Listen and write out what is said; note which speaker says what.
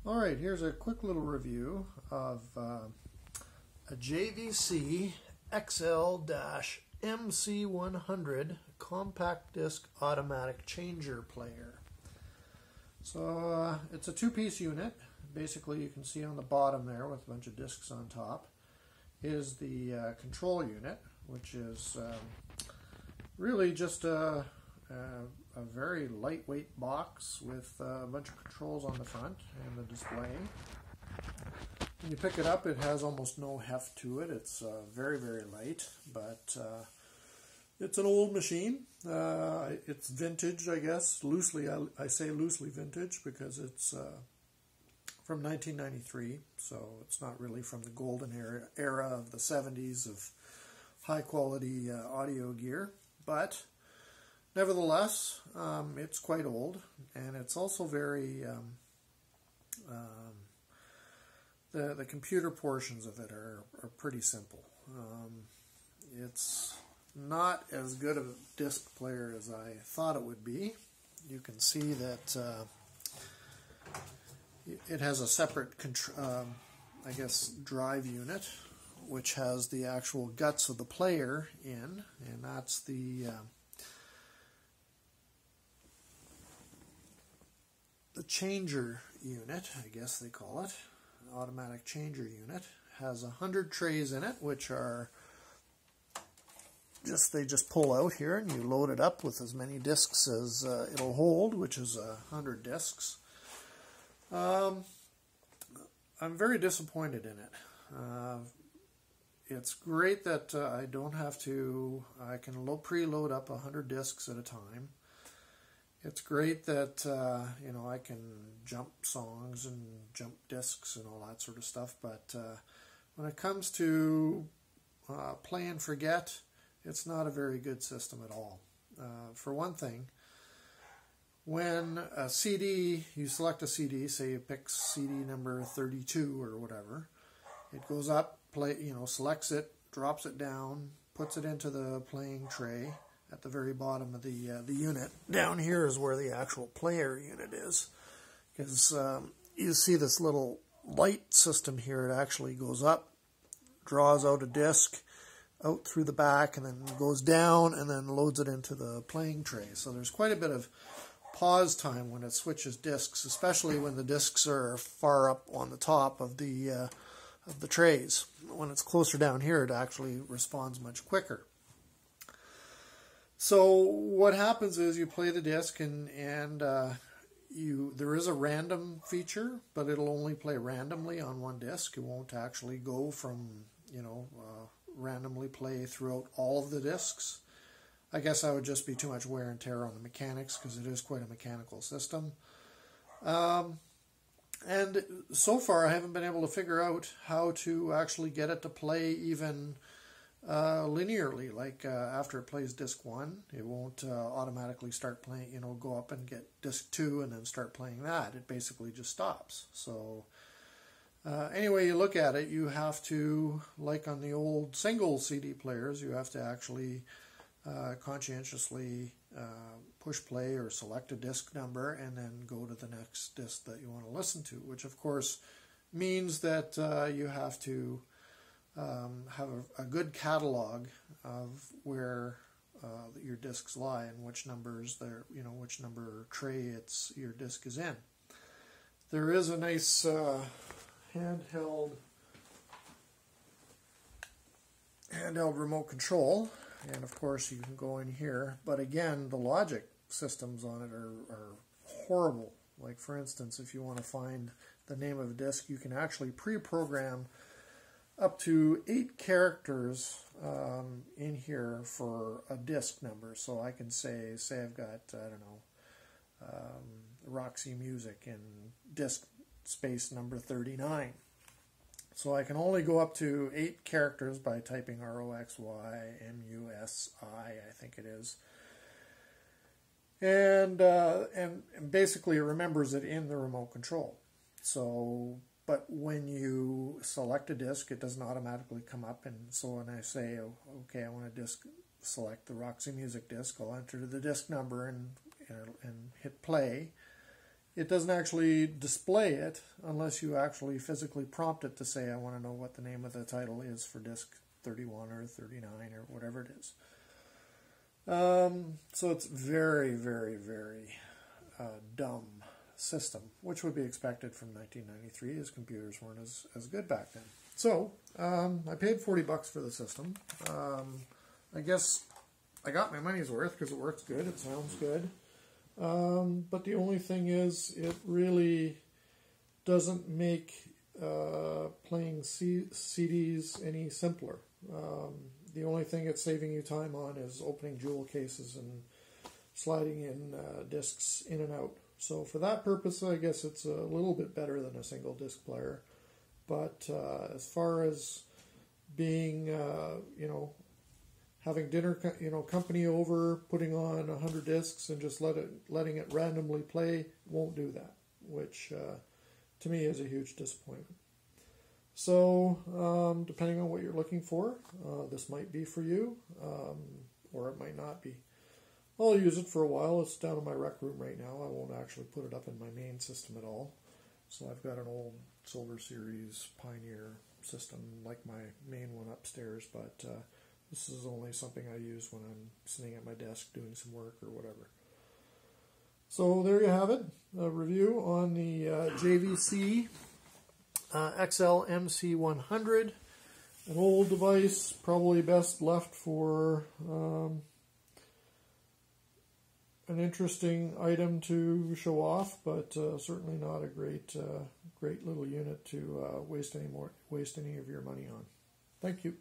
Speaker 1: Alright, here's a quick little review of a JVC XL-MC100 compact disc automatic changer player. So it's a two-piece unit. Basically, you can see on the bottom there with a bunch of discs on top is the control unit, which is really just a very lightweight box with a bunch of controls on the front and the display. When you pick it up, it has almost no heft to it. It's very, very light, but it's an old machine. It's vintage, I guess. Loosely, I say loosely vintage because it's from 1993, so it's not really from the golden era of the 70s of high-quality audio gear, but nevertheless, it's quite old, and it's also very, the computer portions of it are pretty simple. It's not as good of a disc player as I thought it would be. You can see that it has a separate, I guess, drive unit, which has the actual guts of the player in, and that's the changer unit, I guess they call it, automatic changer unit. Has 100 trays in it, which are they just pull out here, and you load it up with as many discs as it'll hold, which is 100 discs. I'm very disappointed in it. It's great that I don't have to, I can preload up 100 discs at a time. It's great that, you know, I can jump songs and jump discs and all that sort of stuff, but when it comes to play and forget, it's not a very good system at all. For one thing, when a CD, you select a CD, say you pick CD number 32 or whatever, it goes up, selects it, drops it down, puts it into the playing tray at the very bottom of the unit. Down here is where the actual player unit is, because you see this little light system here. It actually goes up, draws out a disc out through the back, and then goes down and then loads it into the playing tray. So there's quite a bit of pause time when it switches discs, especially when the discs are far up on the top of the trays. When it's closer down here, it actually responds much quicker. So what happens is you play the disc, and there is a random feature, but it'll only play randomly on one disc. It won't actually go from, randomly play throughout all of the discs. I guess that would just be too much wear and tear on the mechanics, because it is quite a mechanical system. And so far I haven't been able to figure out how to actually get it to play even linearly. Like after it plays disc 1, it won't automatically start playing, go up and get disc 2 and then start playing that. It basically just stops. So anyway you look at it, you have to, like on the old single CD players, you have to actually conscientiously push play or select a disc number and then go to the next disc that you want to listen to, which of course means that you have to have a good catalog of where your discs lie and which numbers which number tray your disc is in. There is a nice handheld remote control, and of course you can go in here, but again the logic systems on it are horrible. Like for instance, if you want to find the name of a disc, you can actually pre-program up to 8 characters in here for a disc number. So I can say I've got, I don't know, Roxy Music in disc space number 39. So I can only go up to 8 characters by typing ROXYMUSI, I think it is. And basically it remembers it in the remote control. So, but when you select a disc, it doesn't automatically come up. And so when I say, okay, I want to select the Roxy Music disc, I'll enter the disc number and hit play. it doesn't actually display it unless you actually physically prompt it to say, I want to know what the name of the title is for disc 31 or 39 or whatever it is. So it's very, very, very dumb system, which would be expected from 1993, as computers weren't as good back then. So I paid $40 for the system. I guess I got my money's worth because it works good, it sounds good. But the only thing is, it really doesn't make playing CDs any simpler. The only thing it's saving you time on is opening jewel cases and sliding in discs in and out. So for that purpose, I guess it's a little bit better than a single disc player. But as far as being, having dinner, company over, putting on 100 discs and just letting it randomly play, won't do that, which to me is a huge disappointment. So depending on what you're looking for, this might be for you, or it might not be. I'll use it for a while. It's down in my rec room right now. I won't actually put it up in my main system at all. So I've got an old Silver Series Pioneer system like my main one upstairs, but this is only something I use when I'm sitting at my desk doing some work or whatever. So there you have it, a review on the JVC XL-MC100, an old device, probably best left for an interesting item to show off, but certainly not a great little unit to waste any of your money on. Thank you.